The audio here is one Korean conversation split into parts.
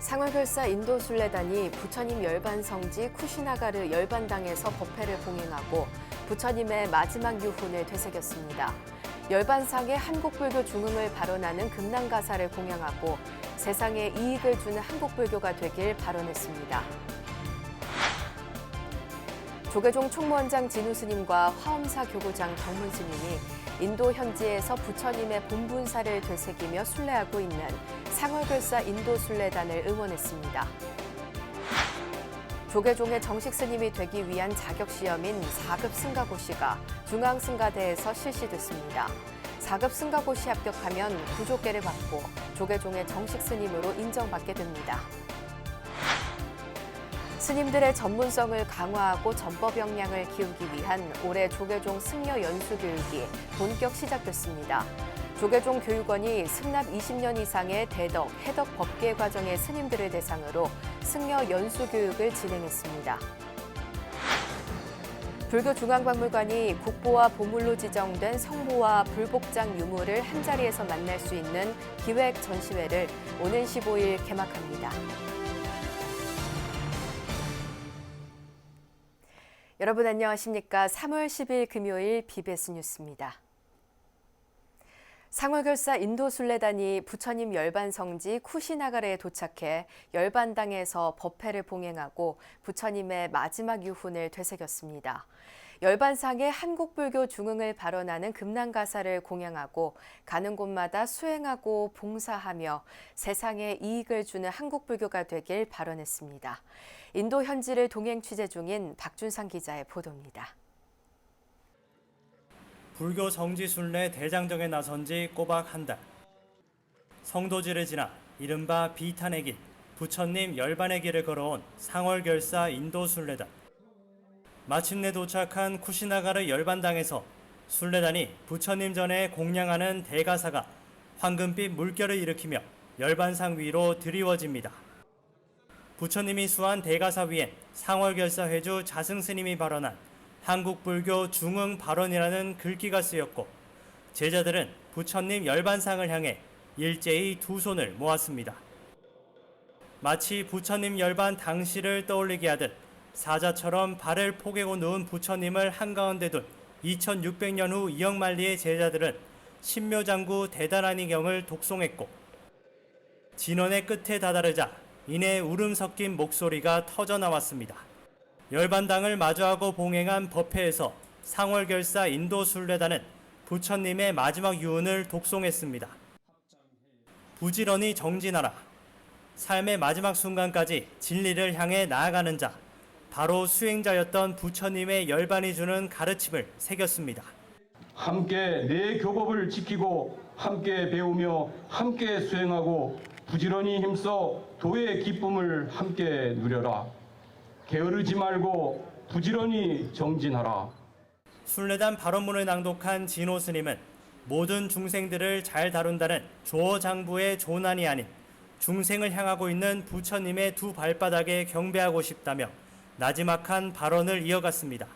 상월결사 인도순례단이 부처님 열반 성지 쿠시나가르 열반당에서 법회를 봉행하고 부처님의 마지막 유훈을 되새겼습니다. 열반상의 한국불교 중흥을 발언하는 금난가사를 공양하고 세상에 이익을 주는 한국불교가 되길 발언했습니다. 조계종 총무원장 진우 스님과 화엄사 교구장 경문 스님이 인도 현지에서 부처님의 본분사를 되새기며 순례하고 있는 상월결사 인도순례단을 응원했습니다. 조계종의 정식 스님이 되기 위한 자격시험인 4급 승가고시가 중앙승가대에서 실시됐습니다. 4급 승가고시 합격하면 구조계를 받고 조계종의 정식 스님으로 인정받게 됩니다. 스님들의 전문성을 강화하고 전법 역량을 키우기 위한 올해 조계종 승려 연수 교육이 본격 시작됐습니다. 조계종 교육원이 승납 20년 이상의 대덕, 해덕 법계 과정의 스님들을 대상으로 승려 연수 교육을 진행했습니다. 불교중앙박물관이 국보와 보물로 지정된 성모와 불복장 유물을 한자리에서 만날 수 있는 기획 전시회를 오는 15일 개막합니다. 여러분 안녕하십니까? 3월 10일 금요일 BBS 뉴스입니다. 상월결사 인도순례단이 부처님 열반 성지 쿠시나가르에 도착해 열반당에서 법회를 봉행하고 부처님의 마지막 유훈을 되새겼습니다. 열반상의 한국불교 중흥을 발언하는 금난가사를 공양하고 가는 곳마다 수행하고 봉사하며 세상에 이익을 주는 한국불교가 되길 발언했습니다. 인도 현지를 동행 취재 중인 박준상 기자의 보도입니다. 불교 성지순례 대장정에 나선 지 꼬박 한 달. 성도지를 지나 이른바 비탄의 길, 부처님 열반의 길을 걸어온 상월결사 인도순례단. 마침내 도착한 쿠시나가르 열반당에서 순례단이 부처님 전에 공양하는 대가사가 황금빛 물결을 일으키며 열반상 위로 드리워집니다. 부처님이 수한 대가사 위엔 상월결사 회주 자승스님이 발언한 한국불교 중흥 발언이라는 글귀가 쓰였고 제자들은 부처님 열반상을 향해 일제히 두 손을 모았습니다. 마치 부처님 열반 당시를 떠올리게 하듯 사자처럼 발을 포개고 누운 부처님을 한가운데 둔 2600년 후 이영만리의 제자들은 신묘장구 대단하니 경을 독송했고 진원의 끝에 다다르자 이내 울음 섞인 목소리가 터져나왔습니다. 열반당을 마주하고 봉행한 법회에서 상월결사 인도순례단은 부처님의 마지막 유훈을 독송했습니다. 부지런히 정진하라. 삶의 마지막 순간까지 진리를 향해 나아가는 자, 바로 수행자였던 부처님의 열반이 주는 가르침을 새겼습니다. 함께 내 교법을 지키고 함께 배우며 함께 수행하고 부지런히 힘써 도의 기쁨을 함께 누려라. 게으르지 말고 부지런히 정진하라. 순례단 발언문을 낭독한 진호 스님은 모든 중생들을 잘 다룬다는 조어장부의 조난이 아닌 중생을 향하고 있는 부처님의 두 발바닥에 경배하고 싶다며 나지막한 발언을 이어갔습니다.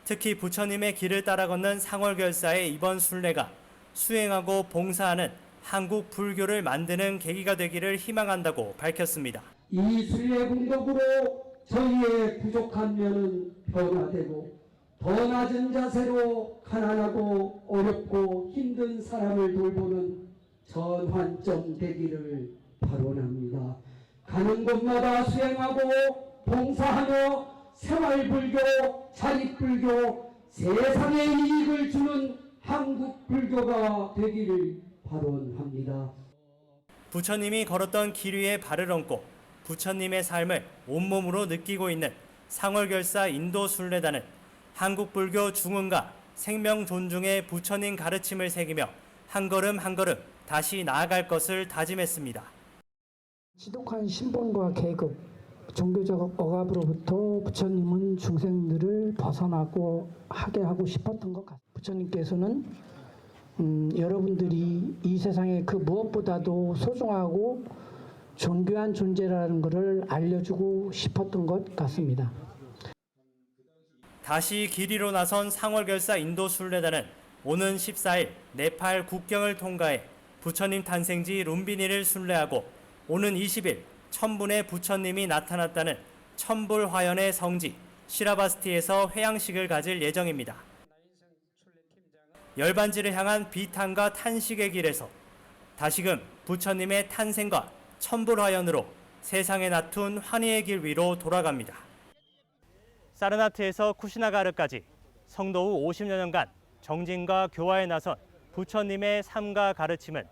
특히 부처님의 길을 따라 걷는 상월결사의 이번 순례가 수행하고 봉사하는 한국 불교를 만드는 계기가 되기를 희망한다고 밝혔습니다. 이 순례 공덕으로 저희의 부족한 면은 변화되고 더 낮은 자세로 가난하고 어렵고 힘든 사람을 돌보는 전환점 되기를 발언합니다. 가는 곳마다 수행하고 봉사하며 생활불교, 자립불교, 세상에 이익을 주는 한국불교가 되기를 발언합니다. 부처님이 걸었던 길 위에 발을 얹고 부처님의 삶을 온몸으로 느끼고 있는 상월결사 인도순례단은 한국불교 중흥과 생명 존중의 부처님 가르침을 새기며 한 걸음 한 걸음 다시 나아갈 것을 다짐했습니다. 지독한 신분과 계급, 종교적 억압으로부터 부처님은 중생들을 벗어나고 하게 하고 싶었던 것 같습니다. 부처님께서는 여러분들이 이 세상에 그 무엇보다도 소중하고 존귀한 존재라는 것을 알려주고 싶었던 것 같습니다. 다시 길 위로 나선 상월결사 인도순례단은 오는 14일 네팔 국경을 통과해 부처님 탄생지 룸비니를 순례하고 오는 20일 천분의 부처님이 나타났다는 천불화연의 성지 시라바스티에서 회양식을 가질 예정입니다. 열반지를 향한 비탄과 탄식의 길에서 다시금 부처님의 탄생과 천불화연으로 세상에 나툰 환희의 길 위로 돌아갑니다. 사르나트에서 쿠시나가르까지 성도 후 50여 년간 정진과 교화에 나선 부처님의 삶과 가르침은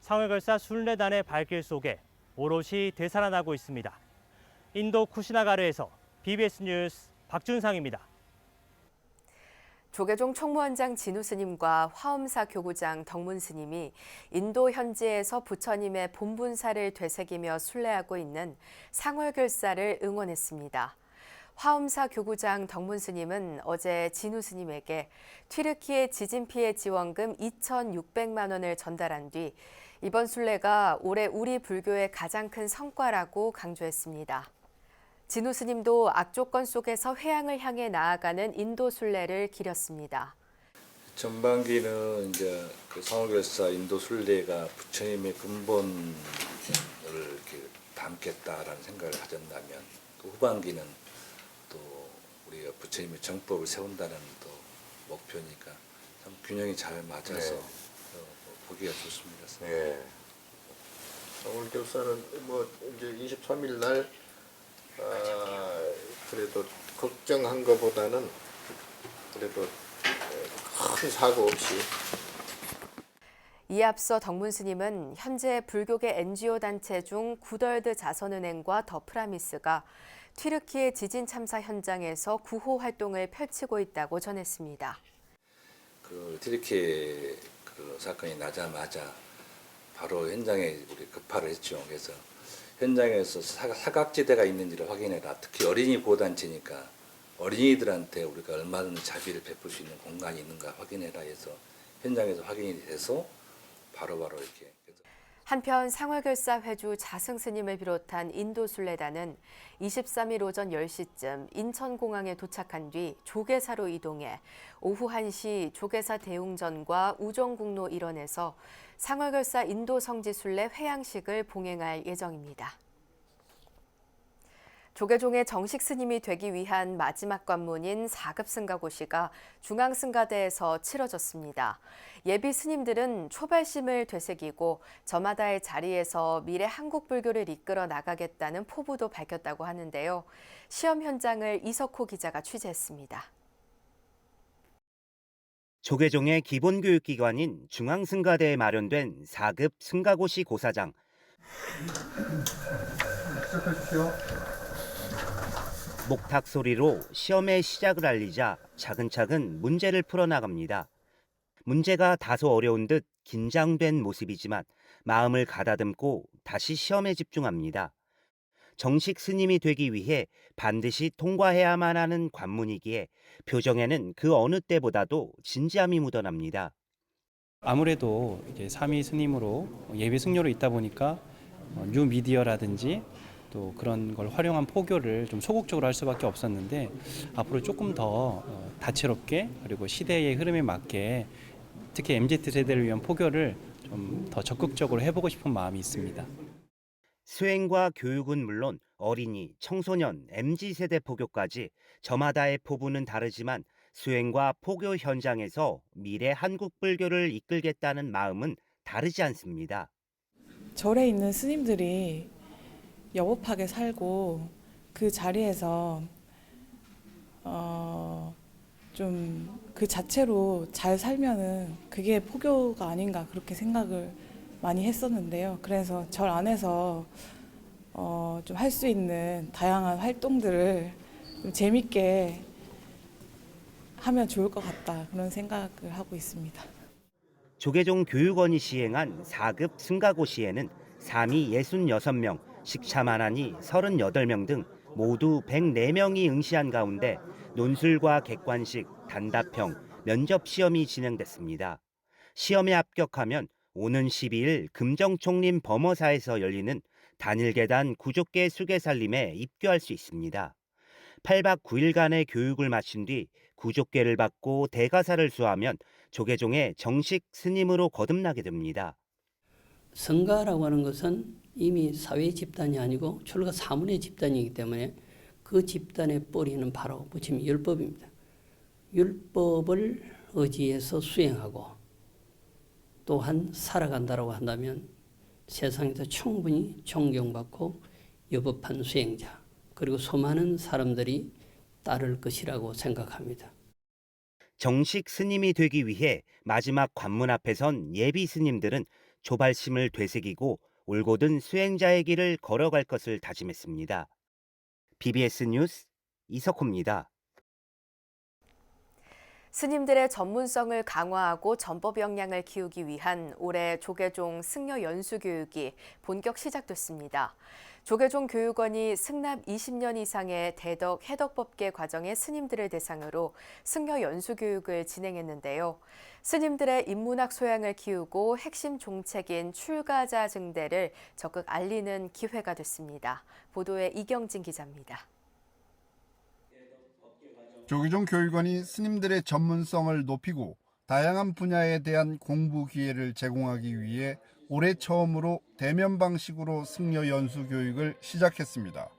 상월결사 순례단의 발길 속에 오롯이 되살아나고 있습니다. 인도 쿠시나가르에서 BBS 뉴스 박준상입니다. 조계종 총무원장 진우 스님과 화엄사 교구장 덕문 스님이 인도 현지에서 부처님의 본분사를 되새기며 순례하고 있는 상월결사를 응원했습니다. 화엄사 교구장 덕문 스님은 어제 진우 스님에게 튀르키예 지진 피해 지원금 2,600만 원을 전달한 뒤 이번 순례가 올해 우리 불교의 가장 큰 성과라고 강조했습니다. 진우 스님도 악조건 속에서 회양을 향해 나아가는 인도 순례를 기렸습니다. 전반기는 이제 그 상월결사 인도 순례가 부처님의 근본을 이렇게 담겠다라는 생각을 가졌다면, 또 후반기는 또 우리가 부처님의 정법을 세운다는 또 목표니까 참 균형이 잘 맞아서 보기가 좋습니다. 네. 상월결사는 뭐 이제 23일 날 그래도 걱정한 것보다는 그래도 큰 사고 없이. 이에 앞서 덕문 스님은 현재 불교계 NGO 단체 중 구덜드 자선은행과 더 프라미스가 튀르키예 지진 참사 현장에서 구호 활동을 펼치고 있다고 전했습니다. 그 튀르키예 그 사건이 나자마자 바로 현장에 우리 급파를 했죠. 그래서 현장에서 사각지대가 있는지를 확인해라. 특히 어린이 보호단체니까 어린이들한테 우리가 얼마든지 자비를 베풀 수 있는 공간이 있는가 확인해라 해서 현장에서 확인이 돼서 바로바로 이렇게. 한편 상월결사 회주 자승 스님을 비롯한 인도 순례단은 23일 오전 10시쯤 인천공항에 도착한 뒤 조계사로 이동해 오후 1시 조계사 대웅전과 우정국로 일원에서 상월결사 인도 성지 순례 회양식을 봉행할 예정입니다. 조계종의 정식 스님이 되기 위한 마지막 관문인 4급 승가고시가 중앙승가대에서 치러졌습니다. 예비 스님들은 초발심을 되새기고 저마다의 자리에서 미래 한국 불교를 이끌어 나가겠다는 포부도 밝혔다고 하는데요. 시험 현장을 이석호 기자가 취재했습니다. 조계종의 기본교육기관인 중앙승가대에 마련된 4급 승가고시 고사장. 시작하십시오. 목탁 소리로 시험의 시작을 알리자 차근차근 문제를 풀어나갑니다. 문제가 다소 어려운 듯 긴장된 모습이지만 마음을 가다듬고 다시 시험에 집중합니다. 정식 스님이 되기 위해 반드시 통과해야만 하는 관문이기에 표정에는 그 어느 때보다도 진지함이 묻어납니다. 아무래도 이제 3위 스님으로 예비 승려로 있다 보니까 뉴 미디어라든지 또 그런 걸 활용한 포교를 좀 소극적으로 할 수밖에 없었는데, 앞으로 조금 더 다채롭게 그리고 시대의 흐름에 맞게 특히 MZ세대를 위한 포교를 좀 더 적극적으로 해보고 싶은 마음이 있습니다. 수행과 교육은 물론 어린이, 청소년, MZ세대 포교까지 저마다의 포부는 다르지만 수행과 포교 현장에서 미래 한국 불교를 이끌겠다는 마음은 다르지 않습니다. 절에 있는 스님들이 여법하게 살고 그 자리에서 좀 그 자체로 잘 살면은 그게 포교가 아닌가 그렇게 생각을 많이 했었는데요. 그래서 절 안에서 좀 할 수 있는 다양한 활동들을 좀 재밌게 하면 좋을 것 같다 그런 생각을 하고 있습니다. 조계종 교육원이 시행한 4급 승가고시에는 삼이 66명, 식차만한이 38명 등 모두 104명이 응시한 가운데 논술과 객관식, 단답형, 면접 시험이 진행됐습니다. 시험에 합격하면 오는 12일 금정총림 범어사에서 열리는 단일계단 구족계 수계살림에 입교할 수 있습니다. 8박 9일간의 교육을 마친 뒤 구족계를 받고 대가사를 수하면 조계종의 정식 스님으로 거듭나게 됩니다. 성가라고 하는 것은 이미 사회 집단이 아니고 출가 사문의 집단이기 때문에 그 집단의 뿌리는 바로 부처님 율법입니다. 율법을 의지해서 수행하고 또한 살아간다고 한다면 세상에서 충분히 존경받고 여법한 수행자 그리고 수많은 사람들이 따를 것이라고 생각합니다. 정식 스님이 되기 위해 마지막 관문 앞에 선 예비 스님들은 조발심을 되새기고 올곧은 수행자의 길을 걸어갈 것을 다짐했습니다. BBS 뉴스 이석호입니다. 스님들의 전문성을 강화하고 전법 역량을 키우기 위한 올해 조계종 승려 연수 교육이 본격 시작됐습니다. 조계종 교육원이 승납 20년 이상의 대덕 해덕법계 과정의 스님들을 대상으로 승려 연수 교육을 진행했는데요. 스님들의 인문학 소양을 키우고 핵심 종책인 출가자 증대를 적극 알리는 기회가 됐습니다. 보도에 이경진 기자입니다. 조계종 교육원이 스님들의 전문성을 높이고 다양한 분야에 대한 공부 기회를 제공하기 위해 올해 처음으로 대면 방식으로 승려 연수 교육을 시작했습니다.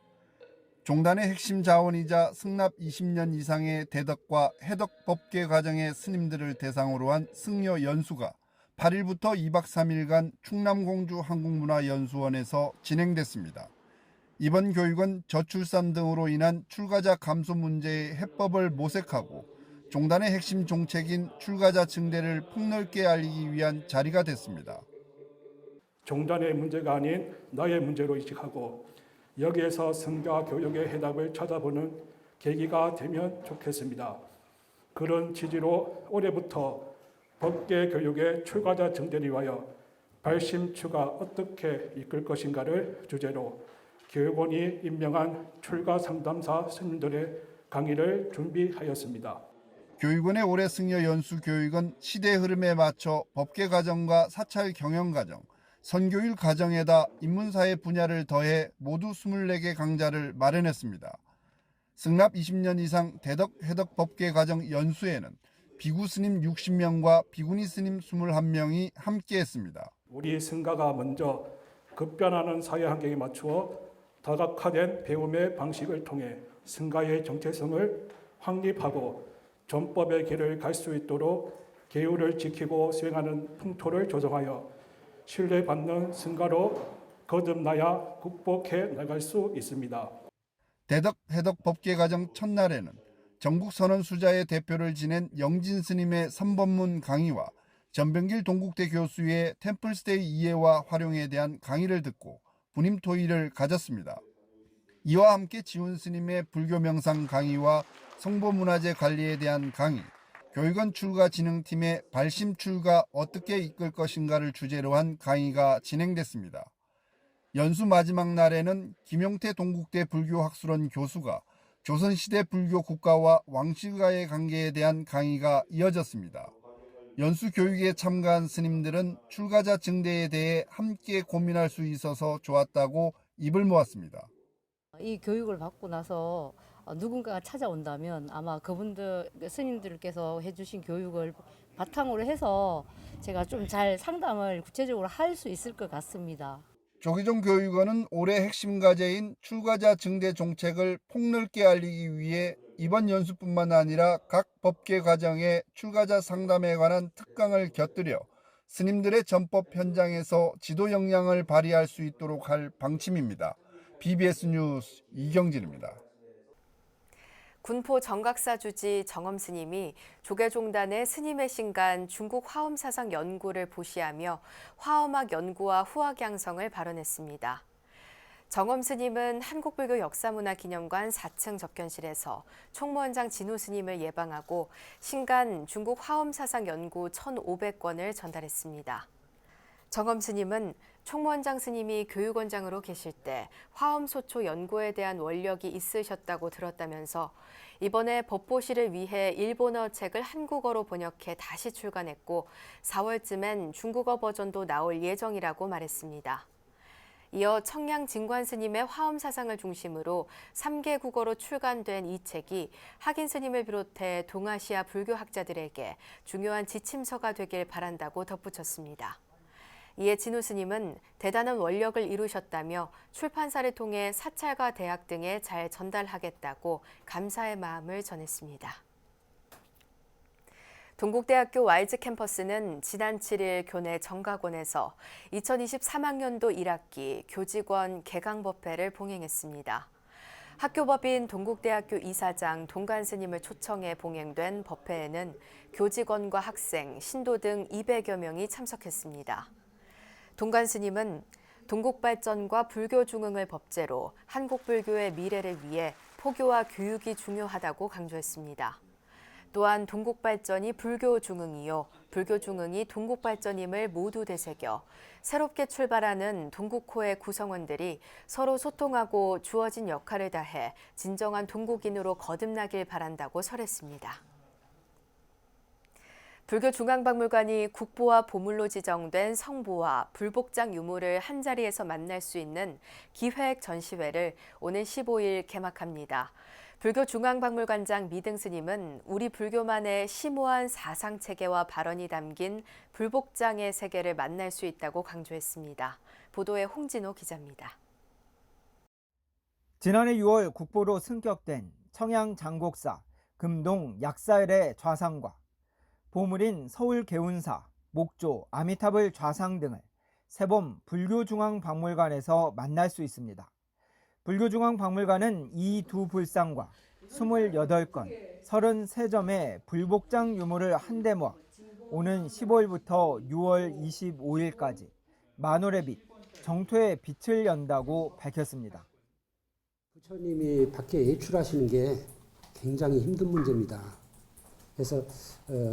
종단의 핵심 자원이자 승납 20년 이상의 대덕과 해덕 법계 과정의 스님들을 대상으로 한 승려 연수가 8일부터 2박 3일간 충남공주 한국문화연수원에서 진행됐습니다. 이번 교육은 저출산 등으로 인한 출가자 감소 문제의 해법을 모색하고 종단의 핵심 종책인 출가자 증대를 폭넓게 알리기 위한 자리가 됐습니다. 종단의 문제가 아닌 나의 문제로 인식하고 여기에서 성가 교육의 해답을 찾아보는 계기가 되면 좋겠습니다. 그런 취지로 올해부터 법계 교육의 출가자 증대를 위하여 발심추가 어떻게 이끌 것인가를 주제로 교육원이 임명한 출가 상담사 스님들의 강의를 준비하였습니다. 교육원의 올해 승려 연수 교육은 시대 흐름에 맞춰 법계 과정과 사찰 경영 과정, 선교일 과정에다 인문사회 분야를 더해 모두 24개 강좌를 마련했습니다. 승납 20년 이상 대덕 해덕 법계 과정 연수에는 비구 스님 60명과 비구니 스님 21명이 함께했습니다. 우리 승가가 먼저 급변하는 사회 환경에 맞추어 다각화된 배움의 방식을 통해 승가의 정체성을 확립하고 전법의 길을 갈 수 있도록 계율을 지키고 수행하는 풍토를 조성하여 신뢰받는 승가로 거듭나야 극복해 나갈 수 있습니다. 대덕 해덕 법계 과정 첫날에는 전국 선언수자의 대표를 지낸 영진 스님의 3법문 강의와 전병길 동국대 교수의 템플스테이 이해와 활용에 대한 강의를 듣고 분임 토의를 가졌습니다. 이와 함께 지훈 스님의 불교 명상 강의와 성보문화재 관리에 대한 강의, 교육원 출가 진흥팀의 발심 출가 어떻게 이끌 것인가를 주제로 한 강의가 진행됐습니다. 연수 마지막 날에는 김용태 동국대 불교학술원 교수가 조선시대 불교 국가와 왕실과의 관계에 대한 강의가 이어졌습니다. 연수 교육에 참가한 스님들은 출가자 증대에 대해 함께 고민할 수 있어서 좋았다고 입을 모았습니다. 이 교육을 받고 나서 누군가가 찾아온다면 아마 그분들 스님들께서 해주신 교육을 바탕으로 해서 제가 좀 잘 상담을 구체적으로 할 수 있을 것 같습니다. 조계종 교육원은 올해 핵심 과제인 출가자 증대 정책을 폭넓게 알리기 위해 이번 연수뿐만 아니라 각 법계 과정의 출가자 상담에 관한 특강을 곁들여 스님들의 전법 현장에서 지도 역량을 발휘할 수 있도록 할 방침입니다. BBS 뉴스 이경진입니다. 군포 정각사 주지 정엄 스님이 조계종단의 스님의 신간 중국 화엄 사상 연구를 보시하며 화엄학 연구와 후학 양성을 발언했습니다. 정엄 스님은 한국불교 역사문화기념관 4층 접견실에서 총무원장 진우 스님을 예방하고 신간 중국 화엄 사상 연구 1,500권을 전달했습니다. 정엄 스님은 총무원장 스님이 교육원장으로 계실 때 화엄소초 연구에 대한 원력이 있으셨다고 들었다면서 이번에 법보시를 위해 일본어 책을 한국어로 번역해 다시 출간했고 4월쯤엔 중국어 버전도 나올 예정이라고 말했습니다. 이어 청량 진관 스님의 화엄 사상을 중심으로 3개 국어로 출간된 이 책이 학인 스님을 비롯해 동아시아 불교 학자들에게 중요한 지침서가 되길 바란다고 덧붙였습니다. 이에 진우 스님은 대단한 원력을 이루셨다며 출판사를 통해 사찰과 대학 등에 잘 전달하겠다고 감사의 마음을 전했습니다. 동국대학교 와일즈 캠퍼스는 지난 7일 교내 정각원에서 2023학년도 1학기 교직원 개강법회를 봉행했습니다. 학교법인 동국대학교 이사장 동관 스님을 초청해 봉행된 법회에는 교직원과 학생, 신도 등 200여 명이 참석했습니다. 동관 스님은 동국 발전과 불교 중흥을 법제로 한국 불교의 미래를 위해 포교와 교육이 중요하다고 강조했습니다. 또한 동국 발전이 불교 중흥이요, 불교 중흥이 동국 발전임을 모두 되새겨 새롭게 출발하는 동국호의 구성원들이 서로 소통하고 주어진 역할을 다해 진정한 동국인으로 거듭나길 바란다고 설했습니다. 불교중앙박물관이 국보와 보물로 지정된 성보와 불복장 유물을 한자리에서 만날 수 있는 기획 전시회를 오는 15일 개막합니다. 불교중앙박물관장 미등 스님은 우리 불교만의 심오한 사상체계와 발언이 담긴 불복장의 세계를 만날 수 있다고 강조했습니다. 보도에 홍진호 기자입니다. 지난해 6월 국보로 승격된 청양 장곡사, 금동 약사일의 좌상과 보물인 서울 개운사, 목조, 아미타불 좌상 등을 새봄 불교중앙박물관에서 만날 수 있습니다. 불교중앙박물관은 이 두 불상과 28건, 33점의 불복장 유물을 한데 모아 오는 15일부터 6월 25일까지 만월의 빛, 정토의 빛을 연다고 밝혔습니다. 부처님이 밖에 외출하시는 게 굉장히 힘든 문제입니다. 그래서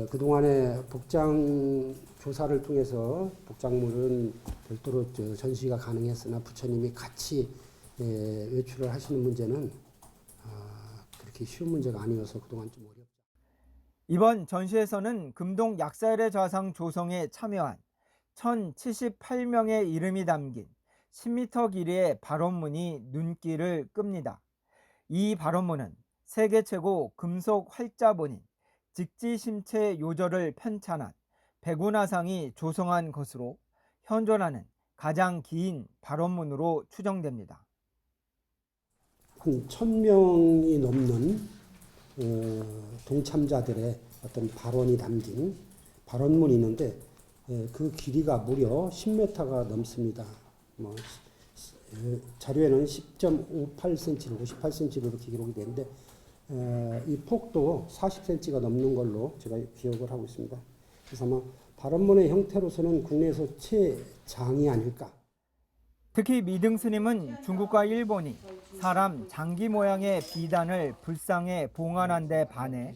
그동안에 복장 조사를 통해서 복장물은 별도로 전시가 가능했으나 부처님이 같이 외출을 하시는 문제는 그렇게 쉬운 문제가 아니어서 그동안 좀 어렵죠. 이번 전시에서는 금동 약사일의 좌상 조성에 참여한 1078명의 이름이 담긴 10m 길이의 발원문이 눈길을 끕니다. 이 발원문은 세계 최고 금속 활자본인 직지심체 요절을 편찬한 백운화상이 조성한 것으로 현존하는 가장 긴 발원문으로 추정됩니다. 한 1000명이 넘는 동참자들의 어떤 발언이 담긴 발언문이 있는데 그 길이가 무려 10m가 넘습니다. 자료에는 10.58cm로 58cm로 이렇게 기록이 되는데 이 폭도 40cm가 넘는 걸로 제가 기억을 하고 있습니다. 그래서 아마 발언문의 형태로서는 국내에서 최장이 아닐까. 특히 미등 스님은 중국과 일본이 사람 장기 모양의 비단을 불상에 봉안한 데 반해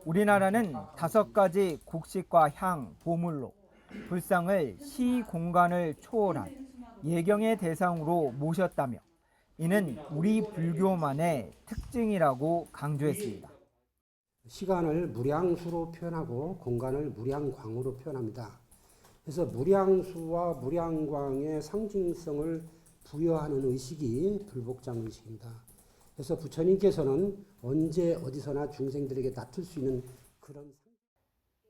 우리나라는 5가지 곡식과 향, 보물로 불상을 시 공간을 초월한 예경의 대상으로 모셨다며 이는 우리 불교만의 특징이라고 강조했습니다. 시간을 무량수로 표현하고 공간을 무량광으로 표현합니다. 그래서 무량수와 무량광의 상징성을 부여하는 의식이 불복장 의식입니다. 그래서 부처님께서는 언제 어디서나 중생들에게 나툴 수 있는 그런.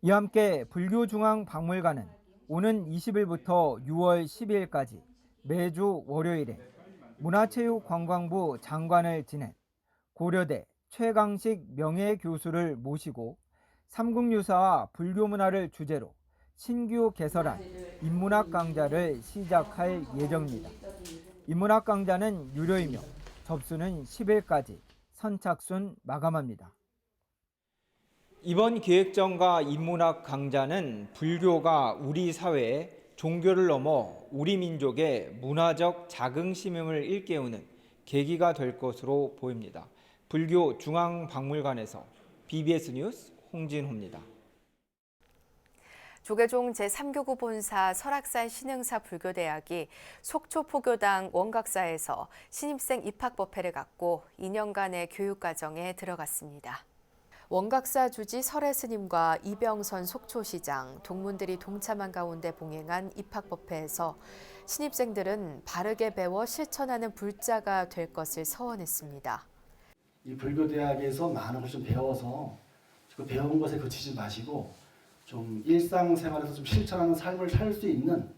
이와 함께 불교중앙박물관은 오는 20일부터 6월 10일까지 매주 월요일에 문화체육관광부 장관을 지낸 고려대 최강식 명예교수를 모시고 삼국유사와 불교문화를 주제로 신규 개설한 인문학 강좌를 시작할 예정입니다. 인문학 강좌는 유료이며 접수는 10일까지 선착순 마감합니다. 이번 기획전과 인문학 강좌는 불교가 우리 사회에 종교를 넘어 우리 민족의 문화적 자긍심을 일깨우는 계기가 될 것으로 보입니다. 불교중앙박물관에서 BBS 뉴스 홍진호입니다. 조계종 제3교구 본사 설악산 신흥사 불교대학이 속초포교당 원각사에서 신입생 입학법회를 갖고 2년간의 교육과정에 들어갔습니다. 원각사 주지 설해 스님과 이병선 속초시장, 동문들이 동참한 가운데 봉행한 입학법회에서 신입생들은 바르게 배워 실천하는 불자가 될 것을 서원했습니다. 이 불교대학에서 많은 걸 좀 배워서 그 배운 것에 그치지 마시고 좀 일상생활에서 좀 실천하는 삶을 살 수 있는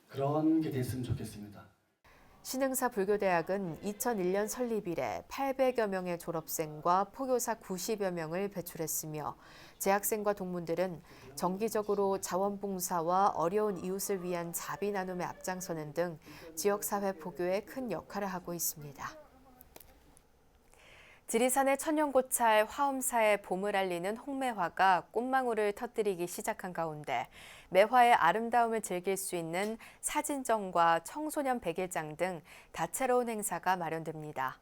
그런 게 됐으면 좋겠습니다. 신흥사 불교대학은 2001년 설립 이래 800여 명의 졸업생과 포교사 90여 명을 배출했으며 재학생과 동문들은 정기적으로 자원봉사와 어려운 이웃을 위한 자비 나눔에 앞장서는 등 지역사회 포교에 큰 역할을 하고 있습니다. 지리산의 천연고찰 화엄사의 봄을 알리는 홍매화가 꽃망울을 터뜨리기 시작한 가운데 매화의 아름다움을 즐길 수 있는 사진전과 청소년 백일장 등 다채로운 행사가 마련됩니다.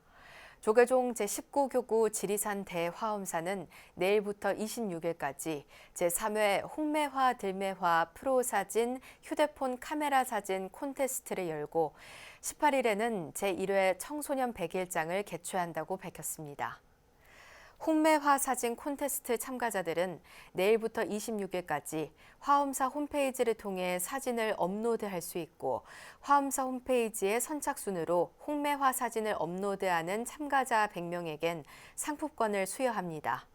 조계종 제19교구 지리산 대화엄사는 내일부터 26일까지 제3회 홍매화 들매화 프로사진 휴대폰 카메라 사진 콘테스트를 열고 18일에는 제1회 청소년 백일장을 개최한다고 밝혔습니다. 홍매화 사진 콘테스트 참가자들은 내일부터 26일까지 화엄사 홈페이지를 통해 사진을 업로드할 수 있고 화엄사 홈페이지에 선착순으로 홍매화 사진을 업로드하는 참가자 100명에겐 상품권을 수여합니다.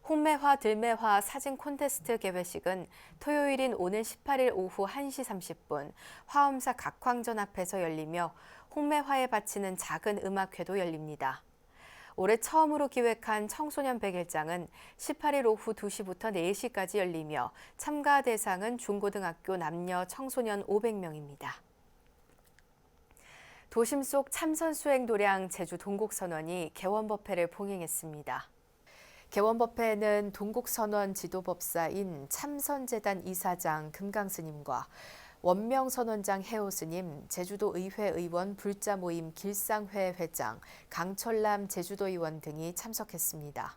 홍매화 들매화 사진 콘테스트 개회식은 토요일인 오는 18일 오후 1시 30분 화엄사 각황전 앞에서 열리며 홍매화에 바치는 작은 음악회도 열립니다. 올해 처음으로 기획한 청소년 백일장은 18일 오후 2시부터 4시까지 열리며 참가 대상은 중고등학교 남녀 청소년 500명입니다. 도심 속 참선 수행 도량 제주 동국선원이 개원법회를 봉행했습니다. 개원법회에는 동국선원 지도법사인 참선재단 이사장 금강스님과 원명선원장 해오스님, 제주도의회 의원 불자모임 길상회 회장, 강철남 제주도의원 등이 참석했습니다.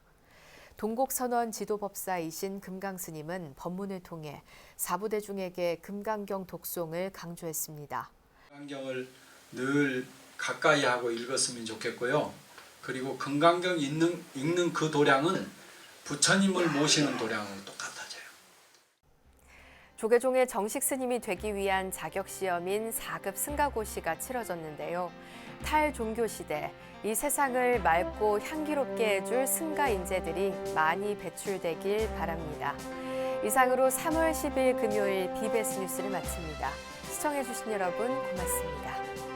동국선원 지도법사이신 금강스님은 법문을 통해 사부대중에게 금강경 독송을 강조했습니다. 금강경을 늘 가까이 하고 읽었으면 좋겠고요. 그리고 금강경 읽는 그 도량은 부처님을 모시는 도량으로 똑같아져요. 조계종의 정식 스님이 되기 위한 자격 시험인 4급 승가고시가 치러졌는데요. 탈종교 시대, 이 세상을 맑고 향기롭게 해줄 승가 인재들이 많이 배출되길 바랍니다. 이상으로 3월 10일 금요일 BBS 뉴스를 마칩니다. 시청해주신 여러분 고맙습니다.